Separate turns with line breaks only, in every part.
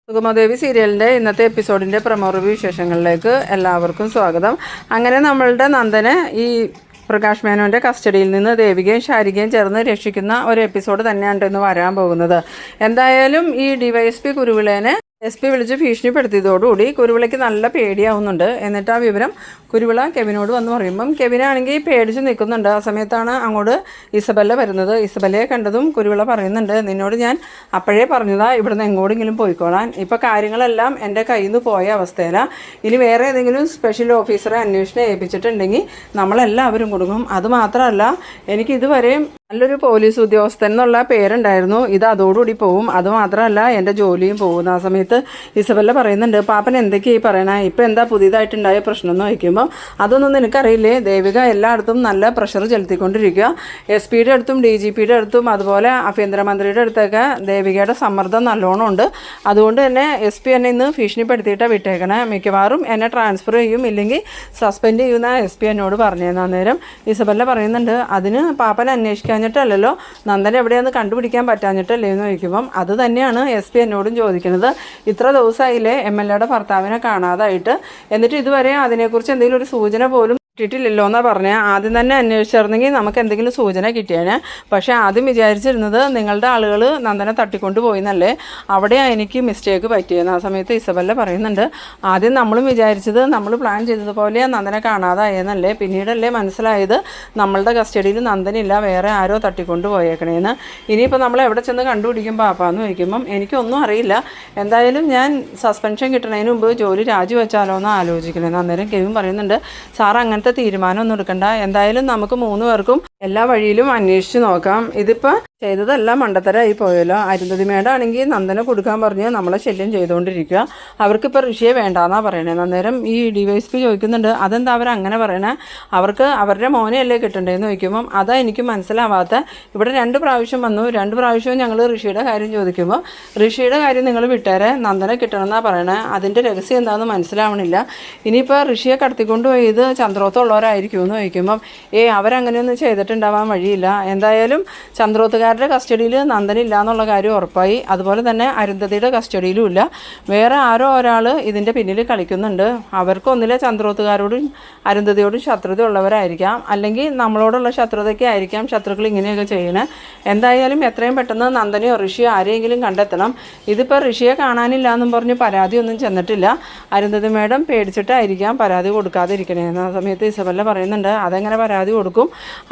സുഗമദേവി സീരിയലിൻ്റെ ഇന്നത്തെ എപ്പിസോഡിൻ്റെ promo review വിശേഷങ്ങളിലേക്ക് എല്ലാവർക്കും സ്വാഗതം. അങ്ങനെ നമ്മളുടെ നന്ദനെ ഈ പ്രകാശ് മേനോൻ്റെ കസ്റ്റഡിയിൽ നിന്ന് ദേവികയും ശാരികയും ചേർന്ന് രക്ഷിക്കുന്ന ഒരു എപ്പിസോഡ് തന്നെയാണ് ഇന്ന് വരാൻ പോകുന്നത്. എന്തായാലും ഈ DYSP കുരുവിളേനെ SP വിളിച്ച് ഭീഷണിപ്പെടുത്തിയതോടുകൂടി കുരുവിളയ്ക്ക് നല്ല പേടിയാവുന്നുണ്ട്. എന്നിട്ട് ആ വിവരം കുരുവിള കെവിനോട് വന്ന് പറയുമ്പം കെവിനാണെങ്കിൽ പേടിച്ച് നിൽക്കുന്നുണ്ട്. ആ സമയത്താണ് അങ്ങോട്ട് ഇസബല്ല വരുന്നത്. ഇസബല്ലയെ കണ്ടതും കുരുവിള പറയുന്നുണ്ട്, നിന്നോട് ഞാൻ അപ്പോഴേ പറഞ്ഞതാ ഇവിടുന്ന് എങ്ങോട്ടെങ്കിലും പോയിക്കോളാൻ. ഇപ്പോൾ കാര്യങ്ങളെല്ലാം എൻ്റെ കയ്യിൽ നിന്ന് പോയ അവസ്ഥയിലാണ്. ഇനി വേറെ ഏതെങ്കിലും സ്പെഷ്യൽ ഓഫീസറെ അന്വേഷണം ഏൽപ്പിച്ചിട്ടുണ്ടെങ്കിൽ നമ്മളെല്ലാവരും കൊടുക്കും. അതുമാത്രമല്ല, എനിക്കിതുവരെയും നല്ലൊരു പോലീസ് ഉദ്യോഗസ്ഥൻ എന്നുള്ള പേരുണ്ടായിരുന്നു. ഇത് അതോടുകൂടി പോവും. അതുമാത്രമല്ല, എൻ്റെ ജോലിയും പോകും. ആ സമയത്ത് ഇസബല്ല പറയുന്നുണ്ട്, പാപ്പൻ എന്തൊക്കെയായി പറയണേ, ഇപ്പം എന്താ പുതിയതായിട്ടുണ്ടായ പ്രശ്നം എന്ന് ചോദിക്കുമ്പോൾ അതൊന്നും നിനക്കറിയില്ലേ, ദേവിക എല്ലായിടത്തും നല്ല പ്രഷർ ചെലുത്തിക്കൊണ്ടിരിക്കുക. SP-യുടെ അടുത്തും DGP-യുടെ അടുത്തും അതുപോലെ ആഭ്യന്തരമന്ത്രിയുടെ അടുത്തൊക്കെ ദേവികയുടെ സമ്മർദ്ദം നല്ലോണം ഉണ്ട്. അതുകൊണ്ട് തന്നെ SP എന്നെ ഇന്ന് ഭീഷണിപ്പെടുത്തിയിട്ടാണ് വിട്ടേക്കണേ. മിക്കവാറും എന്നെ ട്രാൻസ്ഫർ ചെയ്യും, ഇല്ലെങ്കിൽ സസ്പെൻഡ് ചെയ്യുന്ന SP എന്നോട് പറഞ്ഞേന്ന്. അന്നേരം ഇസബല്ല പറയുന്നുണ്ട്, അതിന് പാപ്പൻ അന്വേഷിക്കാഞ്ഞിട്ടല്ലല്ലോ, നന്ദൻ എവിടെയാണെന്ന് കണ്ടുപിടിക്കാൻ പറ്റാഞ്ഞിട്ടല്ലേ എന്ന് ചോദിക്കുമ്പം അത് തന്നെയാണ് SP എന്നോടും ചോദിക്കുന്നത്. ഇത്ര ദിവസമായില്ലേ MLAയുടെ ഭർത്താവിനെ കാണാതായിട്ട്, എന്നിട്ട് ഇതുവരെ അതിനെക്കുറിച്ച് എന്തെങ്കിലും ഒരു സൂചന പോലും കിട്ടിയിട്ടില്ലല്ലോ എന്നാണ് പറഞ്ഞത്. ആദ്യം തന്നെ അന്വേഷിച്ചിരുന്നെങ്കിൽ നമുക്ക് എന്തെങ്കിലും സൂചന കിട്ടിയേനെ. പക്ഷേ ആദ്യം വിചാരിച്ചിരുന്നത് നിങ്ങളുടെ ആളുകൾ നന്ദനെ തട്ടിക്കൊണ്ട് പോയിന്നല്ലേ, അവിടെയാണ് എനിക്ക് മിസ്റ്റേക്ക് പറ്റിയെന്ന്. ആ സമയത്ത് ഇസബല്ല പറയുന്നുണ്ട്, ആദ്യം നമ്മളും വിചാരിച്ചത് നമ്മൾ പ്ലാൻ ചെയ്തതുപോലെയാണ് നന്ദനെ കാണാതായെന്നല്ലേ, പിന്നീടല്ലേ മനസ്സിലായത് നമ്മളുടെ കസ്റ്റഡിയിൽ നന്ദനില്ല, വേറെ ആരോ തട്ടിക്കൊണ്ട് പോയേക്കണേന്ന്. ഇനിയിപ്പോൾ നമ്മൾ എവിടെ ചെന്ന് കണ്ടുപിടിക്കും പാപ്പാന്ന് ചോദിക്കുമ്പം എനിക്കൊന്നും അറിയില്ല. എന്തായാലും ഞാൻ സസ്പെൻഷൻ കിട്ടുന്നതിന് മുമ്പ് ജോലി രാജിവെച്ചാലോ എന്ന് ആലോചിക്കണേന്ന്. അന്നേരം കെവിൻ പറയുന്നുണ്ട്, സാർ അങ്ങനത്തെ തീരുമാനമൊന്നും എടുക്കണ്ട, എന്തായാലും നമുക്ക് 3 പേർക്കും എല്ലാ വഴിയിലും അന്വേഷിച്ച് നോക്കാം. ഇതിപ്പോൾ ചെയ്തതെല്ലാം മണ്ടത്തരമായി പോയല്ലോ. അരുന്ധതി മേഡാണെങ്കിൽ നന്ദനെ കൊടുക്കാൻ പറഞ്ഞ് നമ്മളെ ശല്യം ചെയ്തുകൊണ്ടിരിക്കുക. അവർക്കിപ്പോൾ ഋഷിയെ വേണ്ടാന്നാണ് പറയണേ. അന്നേരം ഈ DYSP ചോദിക്കുന്നുണ്ട്, അതെന്താ അവരങ്ങനെ പറയണേ, അവർക്ക് അവരുടെ മോനെയല്ലേ കിട്ടണ്ടേന്ന് ചോദിക്കുമ്പം അതാ എനിക്ക് മനസ്സിലാവാത്ത. ഇവിടെ 2 പ്രാവശ്യം വന്നു, 2 പ്രാവശ്യവും ഞങ്ങൾ ഋഷിയുടെ കാര്യം ചോദിക്കുമ്പോൾ ഋഷിയുടെ കാര്യം നിങ്ങൾ വിട്ടേരെ, നന്ദനെ കിട്ടണമെന്നാണ് പറയണേ. അതിൻ്റെ രഹസ്യം എന്താണെന്ന് മനസ്സിലാവണില്ല. ഇനിയിപ്പോൾ ഋഷിയെ കടത്തിക്കൊണ്ട് പോയത് ചന്ദ്രോത്തുള്ളവരായിരിക്കും എന്ന് ചോദിക്കുമ്പം അവരങ്ങനെയൊന്നും ചെയ്തിട്ടുണ്ടാവാൻ വഴിയില്ല. എന്തായാലും ചന്ദ്രോത്തുകാരുടെ കസ്റ്റഡിയിൽ നന്ദനില്ല എന്നുള്ള കാര്യം ഉറപ്പായി. അതുപോലെ തന്നെ അരുന്ധതിയുടെ കസ്റ്റഡിയിലും ഇല്ല. വേറെ ആരോ ഒരാൾ ഇതിൻ്റെ പിന്നിൽ കളിക്കുന്നുണ്ട്. അവർക്കൊന്നിലെ ചന്ദ്രോത്തുകാരോടും അരുന്ധതിയോടും ശത്രുത ഉള്ളവരായിരിക്കാം, അല്ലെങ്കിൽ നമ്മളോടുള്ള ശത്രുതയ്ക്ക് ആയിരിക്കാം ശത്രുക്കൾ ഇങ്ങനെയൊക്കെ ചെയ്യണേ. എന്തായാലും എത്രയും പെട്ടെന്ന് നന്ദനെയോ ഋഷിയോ ആരെങ്കിലും കണ്ടെത്തണം. ഇതിപ്പോൾ ഋഷിയെ കാണാനില്ല എന്നും പറഞ്ഞ് പരാതിയൊന്നും ചെന്നിട്ടില്ല. അരുന്ധതി മേഡം പേടിച്ചിട്ടായിരിക്കാം പരാതി കൊടുക്കാതിരിക്കണേ. ആ സമയത്ത് ഇസബല്ല പറയുന്നുണ്ട്, അതെങ്ങനെ പരാതി കൊടുക്കും,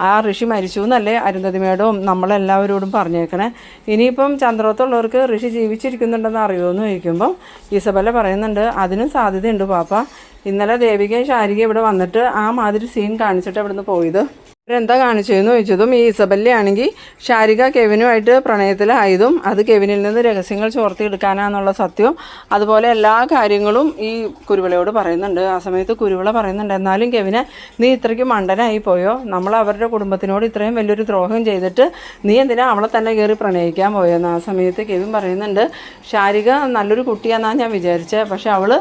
ആ ഋഷി മരിച്ചു എന്നല്ലേ അരുന്ധതി മേഡവും നമ്മളെല്ലാവരോടും പറഞ്ഞേക്കണേ. ഇനിയിപ്പം ചന്ദ്രോത്തുള്ളവർക്ക് ഋഷി ജീവിച്ചിരിക്കുന്നുണ്ടെന്ന് അറിയുമെന്ന് ചോദിക്കുമ്പം ഇസബല്ല പറയുന്നുണ്ട്, അതിനും സാധ്യതയുണ്ട് പാപ്പ. ഇന്നലെ ദേവികയും ശാരികയും ഇവിടെ വന്നിട്ട് ആ മാതിരി സീൻ കാണിച്ചിട്ട് ഇവിടുന്ന് പോയത്. ഇവരെന്താ കാണിച്ചതെന്ന് ചോദിച്ചതും ഈ ഇസബല്ലയാണെങ്കിൽ ശാരിക കെവിനുമായിട്ട് പ്രണയത്തിലായതും അത് കെവിനിൽ നിന്ന് രഹസ്യങ്ങൾ ചോർത്തിയെടുക്കാനാന്നുള്ള സത്യവും അതുപോലെ എല്ലാ കാര്യങ്ങളും ഈ കുരുവിളയോട് പറയുന്നുണ്ട്. ആ സമയത്ത് കുരുവിള പറയുന്നുണ്ട്, എന്നാലും കെവിനെ നീ ഇത്രയ്ക്ക് മണ്ടനായി പോയോ, നമ്മൾ അവരുടെ കുടുംബത്തിനോട് ഇത്രയും വലിയൊരു ദ്രോഹം ചെയ്തിട്ട് നീ എന്തിനാ അവളെ തന്നെ കയറി പ്രണയിക്കാൻ പോയെന്ന്. ആ സമയത്ത് കെവിൻ പറയുന്നുണ്ട്, ശാരിക നല്ലൊരു കുട്ടിയാണെന്നാണ് ഞാൻ വിചാരിച്ചത്, പക്ഷെ അവൾ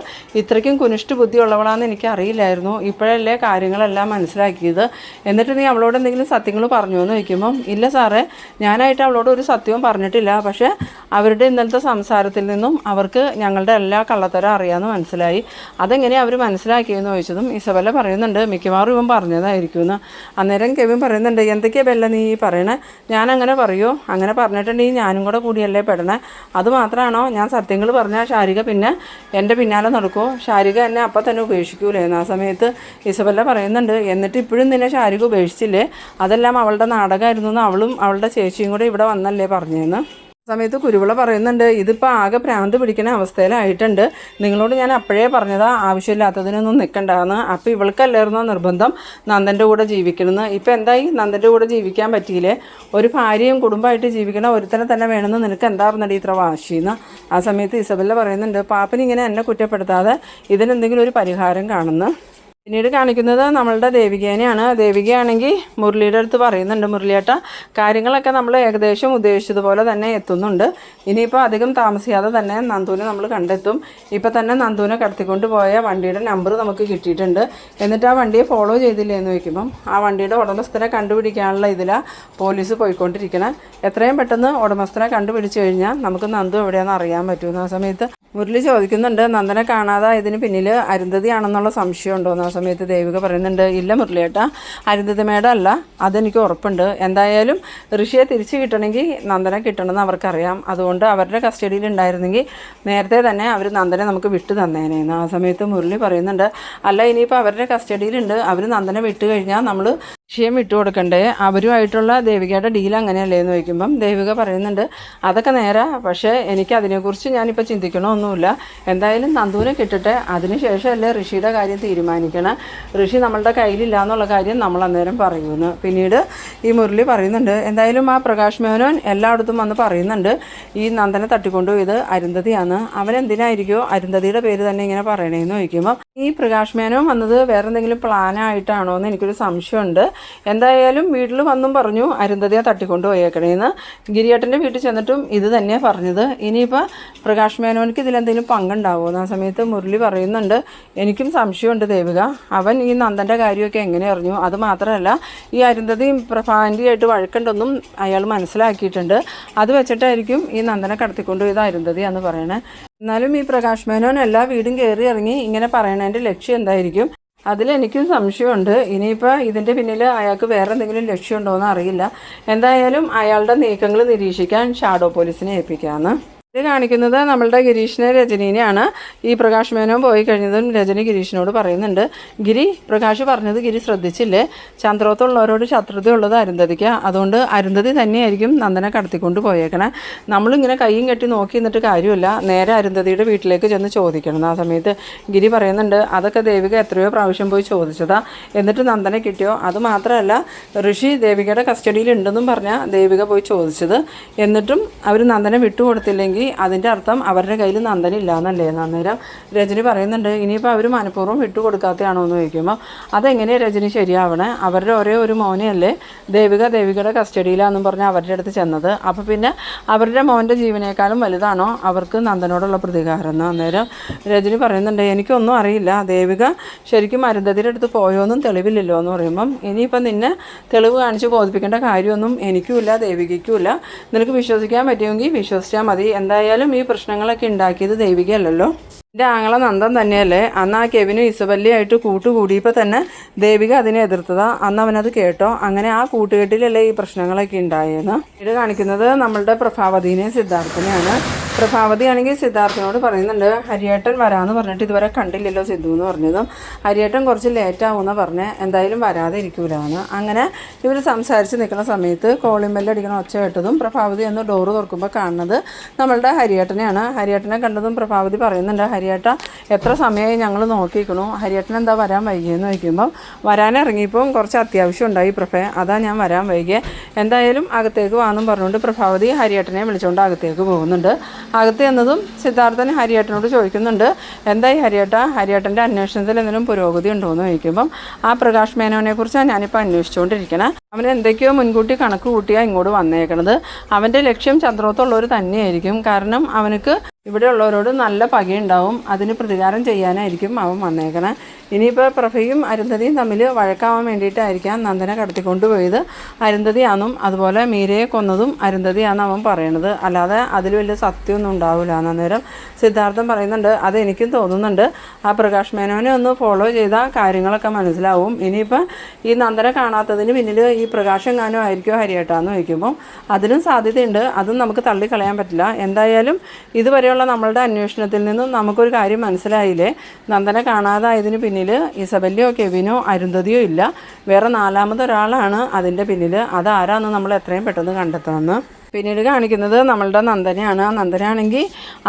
ഇത്രയ്ക്കും കുനിഷ്ഠ ബുദ്ധിയുള്ളവളാണെന്ന് എനിക്കറിയില്ലായിരുന്നു. ഇപ്പോഴല്ലേ കാര്യങ്ങളെല്ലാം മനസ്സിലാക്കിയത്. എന്നിട്ട് നീ അവളോട് എന്തെങ്കിലും സത്യങ്ങൾ പറഞ്ഞു എന്ന് ചോദിക്കുമ്പം ഇല്ല സാറേ, ഞാനായിട്ട് അവളോട് ഒരു സത്യവും പറഞ്ഞിട്ടില്ല. പക്ഷേ അവരുടെ ഇന്നലത്തെ സംസാരത്തിൽ നിന്നും അവർക്ക് ഞങ്ങളുടെ എല്ലാ കള്ളത്തരം അറിയാമെന്ന് മനസ്സിലായി. അതെങ്ങനെയാണ് അവർ മനസ്സിലാക്കിയെന്ന് ചോദിച്ചതും ഇസബല്ല പറയുന്നുണ്ട്, മിക്കവാറും ഇവൻ പറഞ്ഞതായിരിക്കുമെന്ന്. അന്നേരം കെവിൻ പറയുന്നുണ്ട്, എന്തൊക്കെയാണ് ബെല്ല നീ പറയണേ, ഞാനങ്ങനെ പറയുമോ, അങ്ങനെ പറഞ്ഞിട്ടുണ്ടെങ്കിൽ ഞാനും കൂടെ കൂടിയല്ലേ പെടണേ. അതുമാത്രമാണോ, ഞാൻ സത്യങ്ങൾ പറഞ്ഞാൽ ശാരിക പിന്നെ എൻ്റെ പിന്നാലെ നടക്കുമോ, ശാരിക എന്നെ അപ്പം തന്നെ ഉപേക്ഷിക്കൂലേന്ന്. ആ സമയത്ത് ഇസബല്ല പറയുന്നുണ്ട്, എന്നിട്ട് ഇപ്പോഴും നിന്നെ ശാരിക ഉപേക്ഷിച്ചില്ലേ, അതെല്ലാം അവളുടെ നാടകമായിരുന്നു എന്ന് അവളും അവളുടെ ചേച്ചിയും കൂടെ ഇവിടെ വന്നല്ലേ പറഞ്ഞതെന്ന്. സമയത്ത് കുരുവിള പറയുന്നുണ്ട്, ഇതിപ്പോൾ ആകെ ഭ്രാന്ത് പിടിക്കുന്ന അവസ്ഥയിലായിട്ടുണ്ട്, നിങ്ങളോട് ഞാൻ അപ്പോഴേ പറഞ്ഞതാ ആവശ്യമില്ലാത്തതിനൊന്നും നിൽക്കണ്ടെന്ന്. അപ്പോൾ ഇവൾക്കല്ലായിരുന്നോ നിർബന്ധം നന്ദൻ്റെ കൂടെ ജീവിക്കണമെന്ന്. ഇപ്പോൾ എന്തായി, നന്ദൻ്റെ കൂടെ ജീവിക്കാൻ പറ്റിയില്ലേ, ഒരു ഭാര്യയും കുടുംബമായിട്ട് ജീവിക്കണ ഒരുത്തനെ തന്നെ വേണമെന്ന് നിനക്ക് എന്താ പറഞ്ഞടി ഇത്ര വാശിയെന്ന്. ആ സമയത്ത് ഇസബല്ല പറയുന്നുണ്ട്, പാപ്പനിങ്ങനെ എന്നെ കുറ്റപ്പെടുത്താതെ ഇതിനെന്തെങ്കിലും ഒരു പരിഹാരം കാണുന്നു. പിന്നീട് കാണിക്കുന്നത് നമ്മളുടെ ദേവികേനെയാണ്. ദേവികയാണെങ്കിൽ മുരളിയുടെ അടുത്ത് പറയുന്നുണ്ട്, മുരളിയേട്ട കാര്യങ്ങളൊക്കെ നമ്മൾ ഏകദേശം ഉദ്ദേശിച്ചതുപോലെ തന്നെ എത്തുന്നുണ്ട്. ഇനിയിപ്പോൾ അധികം താമസിയാതെ തന്നെ നന്ദുവിനെ നമ്മൾ കണ്ടെത്തും. ഇപ്പോൾ തന്നെ നന്ദുവിനെ കടത്തിക്കൊണ്ട് പോയ വണ്ടിയുടെ നമ്പർ നമുക്ക് കിട്ടിയിട്ടുണ്ട്. എന്നിട്ട് ആ വണ്ടിയെ ഫോളോ ചെയ്തില്ലേ എന്ന് ചോദിക്കുമ്പം ആ വണ്ടിയുടെ ഉടമസ്ഥനെ കണ്ടുപിടിക്കാനുള്ള ഇതിലാണ് പോലീസ് പോയിക്കൊണ്ടിരിക്കണം. എത്രയും പെട്ടെന്ന് ഉടമസ്ഥനെ കണ്ടുപിടിച്ച് കഴിഞ്ഞാൽ നമുക്ക് നന്ദു എവിടെയാണെന്ന് അറിയാൻ പറ്റുമെന്ന്. ആ സമയത്ത് മുരളി ചോദിക്കുന്നുണ്ട്, നന്ദനെ കാണാതെ ഇതിന് പിന്നിൽ അരുന്ധതിയാണെന്നുള്ള സംശയമുണ്ടോ? ആ സമയത്ത് ദേവിക പറയുന്നുണ്ട്, ഇല്ല മുരളിയേട്ടാ, അരുന്ധതി മേഡം അല്ല, അതെനിക്ക് ഉറപ്പുണ്ട്. എന്തായാലും ഋഷിയെ തിരിച്ച് കിട്ടണമെങ്കിൽ നന്ദനെ കിട്ടണമെന്ന് അവർക്കറിയാം. അതുകൊണ്ട് അവരുടെ കസ്റ്റഡിയിൽ ഉണ്ടായിരുന്നെങ്കിൽ നേരത്തെ തന്നെ അവർ നന്ദനെ നമുക്ക് വിട്ടു തന്നേനേന്ന്. ആ സമയത്ത് മുരളി പറയുന്നുണ്ട്, അല്ല ഇനിയിപ്പോൾ അവരുടെ കസ്റ്റഡിയിലുണ്ട്, അവർ നന്ദനെ വിട്ട് കഴിഞ്ഞാൽ നമ്മൾ ഋഷിയം വിട്ടു കൊടുക്കണ്ടേ? അവരുമായിട്ടുള്ള ദേവികയുടെ ഡീൽ അങ്ങനെയല്ലേ എന്ന് ചോദിക്കുമ്പം ദേവിക പറയുന്നുണ്ട്, അതൊക്കെ നേരാ, പക്ഷേ എനിക്ക് അതിനെക്കുറിച്ച് ഞാനിപ്പോൾ ചിന്തിക്കണമൊന്നുമില്ല. എന്തായാലും നന്ദുവിനെ കിട്ടട്ടെ, അതിനുശേഷമല്ലേ ഋഷിയുടെ കാര്യം തീരുമാനിക്കണം. ഋഷി നമ്മളുടെ കയ്യിലില്ല എന്നുള്ള കാര്യം നമ്മൾ അന്നേരം പറയുമെന്ന്. പിന്നീട് ഈ മുരളി പറയുന്നുണ്ട്, എന്തായാലും ആ പ്രകാശ് മേനോൻ എല്ലായിടത്തും വന്ന് പറയുന്നുണ്ട് ഈ നന്ദനെ തട്ടിക്കൊണ്ടുപോയത് അരുന്ധതിയാണ്. അവനെന്തിനായിരിക്കുമോ അരുന്ധതിയുടെ പേര് തന്നെ ഇങ്ങനെ പറയണേന്ന് ചോദിക്കുമ്പോൾ ഈ പ്രകാശ് മേനോൻ വന്നത് വേറെ എന്തെങ്കിലും പ്ലാനായിട്ടാണോ എന്ന് എനിക്കൊരു സംശയമുണ്ട്. എന്തായാലും വീട്ടിൽ വന്നും പറഞ്ഞു അരുന്ധതിയെ തട്ടിക്കൊണ്ട് പോയേക്കണേന്ന്. ഗിരിയേട്ടൻ്റെ വീട്ടിൽ ചെന്നിട്ടും ഇത് തന്നെയാണ് പറഞ്ഞത്. ഇനിയിപ്പോൾ പ്രകാശ് മേനോനിക്ക് ഇതിലെന്തെങ്കിലും പങ്കുണ്ടാവുമോ? ആ സമയത്ത് മുരളി പറയുന്നുണ്ട്, എനിക്കും സംശയമുണ്ട് ദേവിക, അവൻ ഈ നന്ദൻ്റെ കാര്യമൊക്കെ എങ്ങനെ അറിഞ്ഞു? അത് മാത്രമല്ല ഈ അരുന്ധതിയും പ്രഭാന്റിയായിട്ട് വഴക്കുണ്ടെന്നും അയാൾ മനസ്സിലാക്കിയിട്ടുണ്ട്. അത് വെച്ചിട്ടായിരിക്കും ഈ നന്ദനെ കടത്തിക്കൊണ്ട് പോയത് അരുന്ധതിയാന്ന് പറയണേ. എന്നാലും ഈ പ്രകാശ് മേനോൻ എല്ലാ വീടും കയറി ഇറങ്ങി ഇങ്ങനെ പറയണതിൻ്റെ ലക്ഷ്യം എന്തായിരിക്കും? അതിലെനിക്കും സംശയമുണ്ട്. ഇനിയിപ്പോൾ ഇതിൻ്റെ പിന്നിൽ അയാൾക്ക് വേറെ എന്തെങ്കിലും ലക്ഷ്യമുണ്ടോ എന്ന് അറിയില്ല. എന്തായാലും അയാളുടെ നീക്കങ്ങൾ നിരീക്ഷിക്കാൻ ഷാഡോ പോലീസിനെ ഏൽപ്പിക്കാമെന്ന്. ഇത് കാണിക്കുന്നത് നമ്മളുടെ ഗിരീഷിനെ രജനീനെയാണ്. ഈ പ്രകാശ് മേനോൻ പോയി കഴിഞ്ഞതും രജനി ഗിരീഷിനോട് പറയുന്നുണ്ട്, ഗിരി, പ്രകാശ് പറഞ്ഞത് ഗിരി ശ്രദ്ധിച്ചില്ലേ? ചന്ദ്രോത്തുള്ളവരോട് ശത്രുതയുള്ളത് അരുന്ധതിക്ക്. അതുകൊണ്ട് അരുന്ധതി തന്നെയായിരിക്കും നന്ദനെ കടത്തിക്കൊണ്ട് പോയേക്കണേ. നമ്മളിങ്ങനെ കൈയും കെട്ടി നോക്കി നിന്നിട്ട് കാര്യമില്ല, നേരെ അരുന്ധതിയുടെ വീട്ടിലേക്ക് ചെന്ന് ചോദിക്കണം. ആ സമയത്ത് ഗിരി പറയുന്നുണ്ട്, അതൊക്കെ ദേവിക എത്രയോ പ്രാവശ്യം പോയി ചോദിച്ചതാ, എന്നിട്ട് നന്ദനെ കിട്ടിയോ? അത് മാത്രമല്ല ഋഷി ദേവികയുടെ കസ്റ്റഡിയിലുണ്ടെന്നും പറഞ്ഞാൽ ദേവിക പോയി ചോദിച്ചത്. എന്നിട്ടും അവർ നന്ദനെ വിട്ടുകൊടുത്തില്ലെങ്കിൽ അതിൻ്റെ അർത്ഥം അവരുടെ കയ്യിൽ നന്ദനില്ല എന്നല്ലേ. അന്നേരം രജനി പറയുന്നുണ്ട്, ഇനിയിപ്പോൾ അവർ മനഃപൂർവ്വം വിട്ടുകൊടുക്കാത്തതാണോ എന്ന് ചോദിക്കുമ്പോൾ അതെങ്ങനെയാണ് രജനി ശരിയാവണേ? അവരുടെ ഒരേ ഒരു മോനെയല്ലേ ദേവികയുടെ കസ്റ്റഡിയിലാണെന്നും പറഞ്ഞാൽ അവരുടെ അടുത്ത് ചെന്നത്. അപ്പോൾ പിന്നെ അവരുടെ മോൻ്റെ ജീവനേക്കാളും വലുതാണോ അവർക്ക് നന്ദനോടുള്ള പ്രതികാരം എന്ന്? അന്നേരം രജനി പറയുന്നുണ്ട്, എനിക്കൊന്നും അറിയില്ല, ദേവിക ശരിക്കും അരുന്ധതിയുടെ അടുത്ത് പോയോന്നും തെളിവില്ലല്ലോ എന്ന് പറയുമ്പം ഇനിയിപ്പം നിന്നെ തെളിവ് കാണിച്ച് ബോധിപ്പിക്കേണ്ട കാര്യമൊന്നും എനിക്കുമില്ല ദേവികയ്ക്കുമില്ല. നിനക്ക് വിശ്വസിക്കാൻ പറ്റുമെങ്കിൽ വിശ്വസിച്ചാൽ മതി. എന്തായാലും ഈ പ്രശ്നങ്ങളൊക്കെ ഉണ്ടാക്കിയത് ദേവികയല്ലല്ലോ, എൻ്റെ ആങ്ങള നന്ദൻ തന്നെയല്ലേ. അന്ന് ആ കെവിനും ഇസബല്ലിയായിട്ട് കൂട്ടുകൂടിയപ്പോൾ തന്നെ ദേവിക അതിനെ എതിർത്തതാ. അന്ന് അവനത് കേട്ടോ. അങ്ങനെ ആ കൂട്ടുകെട്ടിലല്ലേ ഈ പ്രശ്നങ്ങളൊക്കെ ഉണ്ടായെന്ന്. ഇത് കാണിക്കുന്നത് നമ്മളുടെ പ്രഭാവതിനെയും സിദ്ധാർത്ഥനെയാണ്. പ്രഭാവതിയാണെങ്കിൽ സിദ്ധാർത്ഥനോട് പറയുന്നുണ്ട്, ഹരിയേട്ടൻ വരാമെന്ന് പറഞ്ഞിട്ട് ഇതുവരെ കണ്ടില്ലല്ലോ സിദ്ധു എന്ന് പറഞ്ഞതും ഹരിയേട്ടൻ കുറച്ച് ലേറ്റാവുമെന്ന് പറഞ്ഞ് എന്തായാലും വരാതെ ഇരിക്കൂലെന്ന്. അങ്ങനെ ഇവർ സംസാരിച്ച് നിൽക്കുന്ന സമയത്ത് കോളിംഗ് ബെല്ല് അടിക്കണ ഒച്ച കേട്ടതും പ്രഭാവതി ഒന്ന് ഡോറ് തുറക്കുമ്പോൾ കാണുന്നത് നമ്മളുടെ ഹരിയേട്ടനെയാണ്. ഹരിയേട്ടനെ കണ്ടതും പ്രഭാവതി പറയുന്നുണ്ട്, ഹരിയേട്ട എത്ര സമയമായി ഞങ്ങൾ നോക്കിയിരിക്കണു, ഹരിയേട്ടൻ എന്താ വരാൻ വൈകിയെന്ന് ചോദിക്കുമ്പം വരാനിറങ്ങിയപ്പം കുറച്ച് അത്യാവശ്യം ഉണ്ടായി പ്രഭേ, അതാ ഞാൻ വരാൻ വൈകിയേ. എന്തായാലും അകത്തേക്ക് വാന്നും പറഞ്ഞുകൊണ്ട് പ്രഭാവതി ഹരിയേട്ടനെ വിളിച്ചുകൊണ്ട് അകത്തേക്ക് പോകുന്നുണ്ട്. അകത്ത് എന്നതും സിദ്ധാർത്ഥൻ ഹരിയേട്ടനോട് ചോദിക്കുന്നുണ്ട്, എന്തായി ഹരിയേട്ട, ഹരിയേട്ടൻ്റെ അന്വേഷണത്തിൽ എന്തെങ്കിലും പുരോഗതി ഉണ്ടോ എന്ന് ചോദിക്കുമ്പം ആ പ്രകാശ് മേനോനെ കുറിച്ചാണ് ഞാനിപ്പോൾ അന്വേഷിച്ചുകൊണ്ടിരിക്കണേ. അവൻ എന്തൊക്കെയോ മുൻകൂട്ടി കണക്ക് കൂട്ടിയാണ് ഇങ്ങോട്ട് വന്നേക്കണത്. അവൻ്റെ ലക്ഷ്യം ചന്ദ്രോത്തുള്ളവർ തന്നെയായിരിക്കും. കാരണം അവനക്ക് ഇവിടെയുള്ളവരോട് നല്ല പകയുണ്ടാവും, അതിന് പ്രതികാരം ചെയ്യാനായിരിക്കും അവൻ വന്നേക്കണേ. ഇനിയിപ്പോൾ പ്രഭയും അരുന്ധതിയും തമ്മിൽ വഴക്കാവാൻ വേണ്ടിയിട്ടായിരിക്കാം നന്ദനെ കടത്തിക്കൊണ്ടുപോയത് അരുന്ധതിയാണെന്നും അതുപോലെ മീരയെ കൊന്നതും അരുന്ധതിയാണെന്ന് അവൻ പറയണത്. അല്ലാതെ അതിൽ വലിയ സത്യമൊന്നും ഉണ്ടാവില്ല. അന്നേരം സിദ്ധാർത്ഥൻ പറയുന്നുണ്ട്, അതെനിക്കും തോന്നുന്നുണ്ട്, ആ പ്രകാശ് മേനോനെ ഒന്ന് ഫോളോ ചെയ്താൽ കാര്യങ്ങളൊക്കെ മനസ്സിലാവും. ഇനിയിപ്പോൾ ഈ നന്ദനെ കാണാത്തതിന് പിന്നിൽ ഈ പ്രകാശെങ്ങാനും ആയിരിക്കുമോ ഹരിയേട്ടാന്ന് ചോദിക്കുമ്പോൾ അതിനും സാധ്യതയുണ്ട്. അതും നമുക്ക് തള്ളിക്കളയാൻ പറ്റില്ല. എന്തായാലും ഇതുവരെയുള്ള നമ്മളുടെ അന്വേഷണത്തിൽ നിന്നും നമുക്കൊരു കാര്യം മനസ്സിലായില്ലേ, നന്ദനെ കാണാതായതിന് പിന്നിൽ ഇസബല്ലിയോ കെവിനോ അരുന്ധതിയോ ഇല്ല, വേറെ നാലാമതൊരാളാണ് അതിൻ്റെ പിന്നിൽ. അതാരാന്ന് നമ്മൾ എത്രയും പെട്ടെന്ന് കണ്ടെത്തണമെന്ന്. പിന്നീട് കാണിക്കുന്നത് നമ്മളുടെ നന്ദനയാണ്. നന്ദനാണെങ്കിൽ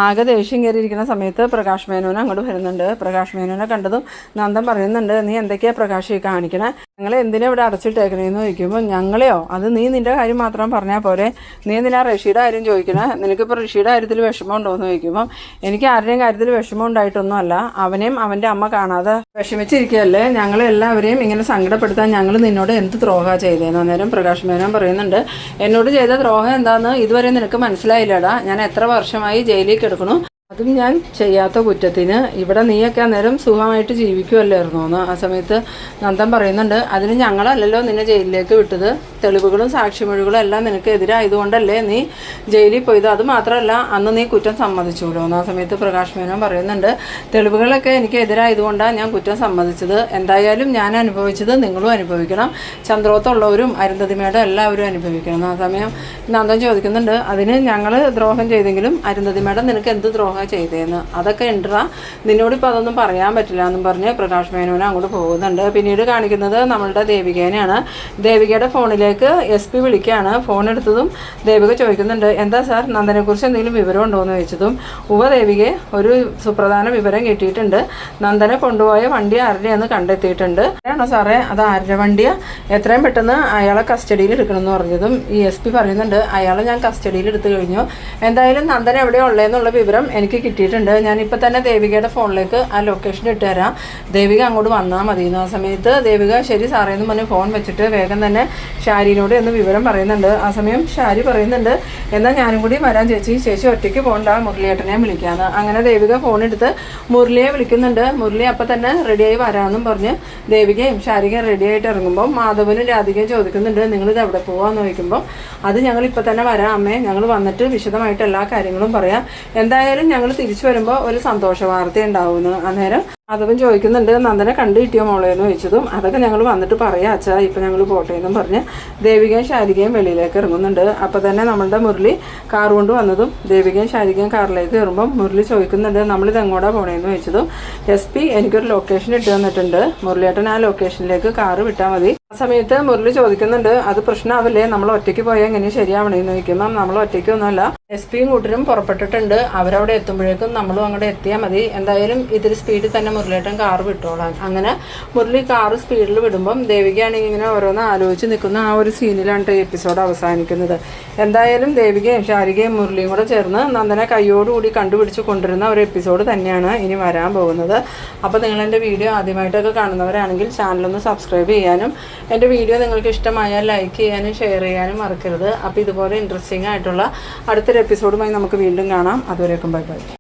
ആകെ ദേഷ്യം കയറിയിരിക്കുന്ന സമയത്ത് പ്രകാശ് മേനോൻ അങ്ങോട്ട് വരുന്നുണ്ട്. പ്രകാശ് മേനോനെ കണ്ടതും നന്ദൻ പറയുന്നുണ്ട്, നീ എന്തൊക്കെയാണ് പ്രകാശ് ഈ കാണിക്കണേ, ഞങ്ങളെ എന്തിനാ ഇവിടെ അടച്ചിട്ടേക്കണേന്ന് ചോദിക്കുമ്പോൾ, ഞങ്ങളെയോ, അത് നീ നിൻ്റെ കാര്യം മാത്രം പറഞ്ഞാൽ പോരെ, നീ എന്തിനാ ഋഷിയുടെ കാര്യം ചോദിക്കണേ, നിനക്കിപ്പോൾ ഋഷിയുടെ കാര്യത്തിൽ വിഷമം ഉണ്ടോ എന്ന് ചോദിക്കുമ്പോൾ, എനിക്ക് ആരുടെയും കാര്യത്തിൽ വിഷമം ഉണ്ടായിട്ടൊന്നുമല്ല, അവനെയും അവൻ്റെ അമ്മ കാണാതെ വിഷമിച്ചിരിക്കുകയല്ലേ, ഞങ്ങളെല്ലാവരെയും ഇങ്ങനെ സങ്കടപ്പെടുത്താൻ ഞങ്ങൾ നിന്നോട് എന്ത് ദ്രോഹമാണ് ചെയ്തതെന്ന്. അന്നേരം പ്രകാശ് മേനോൻ പറയുന്നുണ്ട്, എന്നോട് ചെയ്ത ദ്രോഹം എന്താണെന്ന് ഇതുവരെ നിനക്ക് മനസ്സിലായില്ലടാ, ഞാൻ എത്ര വർഷമായി ജയിലിൽ കിടക്കണു, അതും ഞാൻ ചെയ്യാത്ത കുറ്റത്തിന്. ഇവിടെ നീയൊക്കെ അന്നേരം സുഖമായിട്ട് ജീവിക്കുമല്ലായിരുന്നു എന്ന്. ആ സമയത്ത് നന്ദൻ പറയുന്നുണ്ട്, അതിന് ഞങ്ങളല്ലല്ലോ നിന്നെ ജയിലിലേക്ക് വിട്ടത്, തെളിവുകളും സാക്ഷിമൊഴികളും എല്ലാം നിനക്ക് എതിരായതുകൊണ്ടല്ലേ നീ ജയിലിൽ പോയത്, അത് മാത്രമല്ല അന്ന് നീ കുറ്റം സമ്മതിച്ചുല്ലോ എന്ന്. ആ സമയത്ത് പ്രകാശ് മേനോൻ പറയുന്നുണ്ട്, തെളിവുകളൊക്കെ എനിക്ക് എതിരായതുകൊണ്ടാണ് ഞാൻ കുറ്റം സമ്മതിച്ചത്, എന്തായാലും ഞാൻ അനുഭവിച്ചത് നിങ്ങളും അനുഭവിക്കണം, ചന്ദ്രോത്തുള്ളവരും അരുന്ധതിമയുടെ എല്ലാവരും അനുഭവിക്കണം. ആ സമയം നന്ദൻ ചോദിക്കുന്നുണ്ട്, അതിന് ഞങ്ങൾ ദ്രോഹം ചെയ്തെങ്കിലും അരുന്ധതിമയുടെ നിനക്ക് എന്ത് ദ്രോഹം ചെയ്തതെന്ന്, അതൊക്കെ ഉണ്ടറാ, നിന്നോടിപ്പോൾ അതൊന്നും പറയാൻ പറ്റില്ല എന്നും പറഞ്ഞ് പ്രകാശ് മേനോൻ അങ്ങോട്ട് പോകുന്നുണ്ട്. പിന്നീട് കാണിക്കുന്നത് നമ്മളുടെ ദേവികേനെയാണ്. ദേവികയുടെ ഫോണിലേക്ക് SP വിളിക്കുകയാണ്. ഫോൺ എടുത്തതും ദേവിക ചോദിക്കുന്നുണ്ട്, എന്താ സാർ, നന്ദനെക്കുറിച്ച് എന്തെങ്കിലും വിവരം ഉണ്ടോ എന്ന് ചോദിച്ചതും, ദേവികയെ ഒരു സുപ്രധാന വിവരം കിട്ടിയിട്ടുണ്ട്, നന്ദനെ കൊണ്ടുപോയ വണ്ടി ആരുടെയെന്ന് കണ്ടെത്തിയിട്ടുണ്ട്. ആണോ സാറേ, അത് ആരുടെ വണ്ടിയാണ്, എത്രയും പെട്ടെന്ന് അയാളെ കസ്റ്റഡിയിൽ എടുക്കണമെന്ന് പറഞ്ഞതും ഈ SP പറയുന്നുണ്ട്, അയാളെ ഞാൻ കസ്റ്റഡിയിൽ എടുത്തു കഴിഞ്ഞു, എന്തായാലും നന്ദൻ എവിടെയാണ് ഉള്ളതെന്നുള്ള വിവരം എനിക്ക് കിട്ടിയിട്ടുണ്ട്, ഞാനിപ്പോൾ തന്നെ ദേവികയുടെ ഫോണിലേക്ക് ആ ലൊക്കേഷൻ ഇട്ട് തരാം, ദേവിക അങ്ങോട്ട് വന്നാൽ മതി. ആ സമയത്ത് ദേവിക ശരി സാറേ എന്ന് പറഞ്ഞ് ഫോൺ വെച്ചിട്ട് വേഗം തന്നെ ഷാരിനോട് എന്ന് വിവരം പറയുന്നുണ്ട്. ആ സമയം ഷാരി പറയുന്നുണ്ട്, എന്നാൽ ഞാനും കൂടി വരാൻ ചേച്ചി, ചേച്ചി ഒറ്റയ്ക്ക് പോകണ്ട, മുരളിയേട്ടനെ വിളിക്കാമെന്ന്. അങ്ങനെ ദേവിക ഫോൺ എടുത്ത് മുരളിയെ വിളിക്കുന്നുണ്ട്. മുരളി അപ്പം തന്നെ റെഡിയായി വരാമെന്നും പറഞ്ഞ് ദേവികയും ഷാരികയും റെഡിയായിട്ട് ഇറങ്ങുമ്പോൾ മാധവനും രാധികയും ചോദിക്കുന്നുണ്ട്, നിങ്ങളിത് എവിടെ പോകാമെന്ന് ചോദിക്കുമ്പോൾ, അത് ഞങ്ങൾ ഇപ്പം തന്നെ വരാം അമ്മേ, ഞങ്ങൾ വന്നിട്ട് വിശദമായിട്ട് എല്ലാ കാര്യങ്ങളും പറയാം, എന്തായാലും ഞങ്ങൾ തിരിച്ചു വരുമ്പോൾ ഒരു സന്തോഷ വാർത്ത ഉണ്ടാവുമെന്ന്. അന്നേരം മാധവൻ ചോദിക്കുന്നുണ്ട്, നന്ദനെ കണ്ടു കിട്ടിയോ മോളെ എന്ന് ചോദിച്ചതും, അതൊക്കെ ഞങ്ങൾ വന്നിട്ട് പറയാം അച്ഛാ, ഇപ്പം ഞങ്ങൾ പോട്ടെ എന്നും പറഞ്ഞ് ദേവികയും ശാരികയും വെളിയിലേക്ക് ഇറങ്ങുന്നുണ്ട്. അപ്പോൾ തന്നെ നമ്മളുടെ മുരളി കാർ കൊണ്ട് വന്നതും ദേവികയും ശാരികയും കാറിലേക്ക് കയറുമ്പം മുരളി ചോദിക്കുന്നുണ്ട്, നമ്മളിത് എങ്ങോട്ടാണ് പോകണേന്ന് ചോദിച്ചതും, SP എനിക്കൊരു ലൊക്കേഷൻ ഇട്ട് തന്നിട്ടുണ്ട്, മുരളിയേട്ടൻ ആ ലൊക്കേഷനിലേക്ക് കാറ് വിട്ടാൽ മതി. ആ സമയത്ത് മുരളി ചോദിക്കുന്നുണ്ട്, അത് പ്രശ്നമാവില്ലേ, നമ്മൾ ഒറ്റയ്ക്ക് പോയാൽ എങ്ങനെ ശരിയാവണേന്ന് ചോദിക്കുമ്പം, നമ്മൾ ഒറ്റയ്ക്കൊന്നുമല്ല, SPയും കൂട്ടരും പുറപ്പെട്ടിട്ടുണ്ട്, അവരവിടെ എത്തുമ്പോഴേക്കും നമ്മളും അങ്ങോട്ട് എത്തിയാൽ മതി, എന്തായാലും ഇതിൽ സ്പീഡിൽ തന്നെ മുരളിയേട്ടൻ കാറ് വിട്ടോളാൻ. അങ്ങനെ മുരളി കാറ് സ്പീഡിൽ വിടുമ്പം ദേവികയാണെങ്കിൽ ഇങ്ങനെ ഓരോന്ന് ആലോചിച്ച് നിൽക്കുന്ന ആ ഒരു സീനിലാണ് ഈ എപ്പിസോഡ് അവസാനിക്കുന്നത്. എന്തായാലും ദേവികയും ശാരികയും മുരളിയും കൂടെ ചേർന്ന് നന്ദനെ കയ്യോടുകൂടി കണ്ടുപിടിച്ച് കൊണ്ടുവരുന്ന ഒരു എപ്പിസോഡ് തന്നെയാണ് ഇനി വരാൻ പോകുന്നത്. അപ്പോൾ നിങ്ങളെൻ്റെ വീഡിയോ ആദ്യമായിട്ടൊക്കെ കാണുന്നവരാണെങ്കിൽ ചാനലൊന്ന് സബ്സ്ക്രൈബ് ചെയ്യാനും എൻ്റെ വീഡിയോ നിങ്ങൾക്ക് ഇഷ്ടമായാൽ ലൈക്ക് ചെയ്യാനും ഷെയർ ചെയ്യാനും മറക്കരുത്. അപ്പോൾ ഇതുപോലെ ഇൻട്രസ്റ്റിംഗ് ആയിട്ടുള്ള അടുത്തൊരു എപ്പിസോഡുമായി നമുക്ക് വീണ്ടും കാണാം. അതുവരേക്കും ബൈ ബൈ.